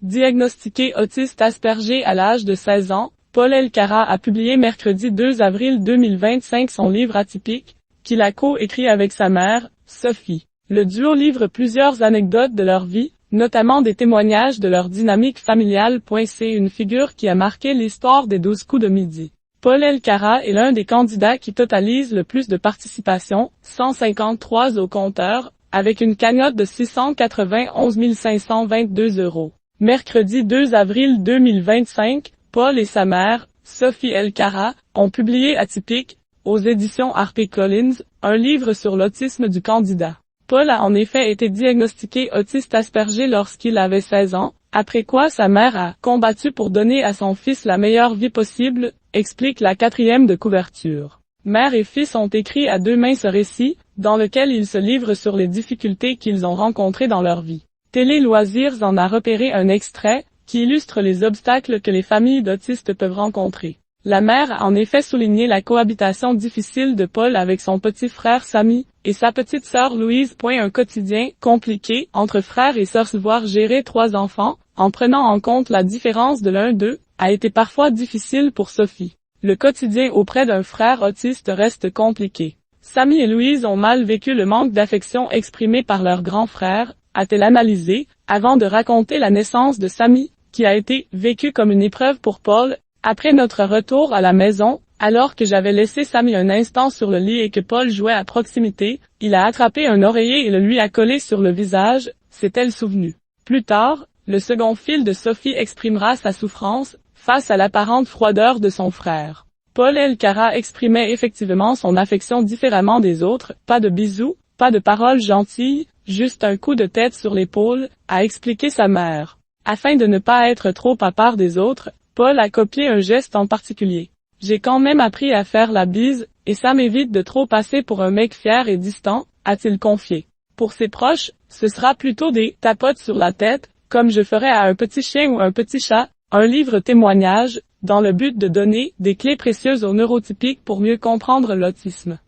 Diagnostiqué autiste Asperger à l'âge de 16 ans, Paul Elkarat a publié mercredi 2 avril 2025 son livre atypique, qu'il a co-écrit avec sa mère, Sophie. Le duo livre plusieurs anecdotes de leur vie, notamment des témoignages de leur dynamique familiale. C'est une figure qui a marqué l'histoire des 12 coups de midi. Paul Elkarat est l'un des candidats qui totalise le plus de participation, 153 au compteur, avec une cagnotte de 691 522 €. Mercredi 2 avril 2025, Paul et sa mère, Sophie Elkarat, ont publié Atypique, aux éditions HarperCollins, un livre sur l'autisme du candidat. Paul a en effet été diagnostiqué autiste Asperger lorsqu'il avait 16 ans, après quoi sa mère a combattu pour donner à son fils la meilleure vie possible, explique la 4e de couverture. Mère et fils ont écrit à deux mains ce récit, dans lequel ils se livrent sur les difficultés qu'ils ont rencontrées dans leur vie. Télé Loisirs en a repéré un extrait, qui illustre les obstacles que les familles d'autistes peuvent rencontrer. La mère a en effet souligné la cohabitation difficile de Paul avec son petit frère Samy, et sa petite sœur Louise. Un quotidien compliqué entre frères et sœurs. Voir gérer 3 enfants, en prenant en compte la différence de l'un d'eux, a été parfois difficile pour Sophie. Le quotidien auprès d'un frère autiste reste compliqué. Samy et Louise ont mal vécu le manque d'affection exprimé par leur grand frère, a-t-elle analysé, avant de raconter la naissance de Samy, qui a été vécue comme une épreuve pour Paul. Après notre retour à la maison, alors que j'avais laissé Samy un instant sur le lit et que Paul jouait à proximité, il a attrapé un oreiller et le lui a collé sur le visage, s'est-elle souvenue. Plus tard, le second fil de Sophie exprimera sa souffrance, face à l'apparente froideur de son frère. Paul Elkarat exprimait effectivement son affection différemment des autres, pas de bisous, pas de paroles gentilles, juste un coup de tête sur l'épaule, a expliqué sa mère. Afin de ne pas être trop à part des autres, Paul a copié un geste en particulier. J'ai quand même appris à faire la bise, et ça m'évite de trop passer pour un mec fier et distant, a-t-il confié. Pour ses proches, ce sera plutôt des tapotes sur la tête, comme je ferais à un petit chien ou un petit chat, un livre témoignage, dans le but de donner des clés précieuses aux neurotypiques pour mieux comprendre l'autisme.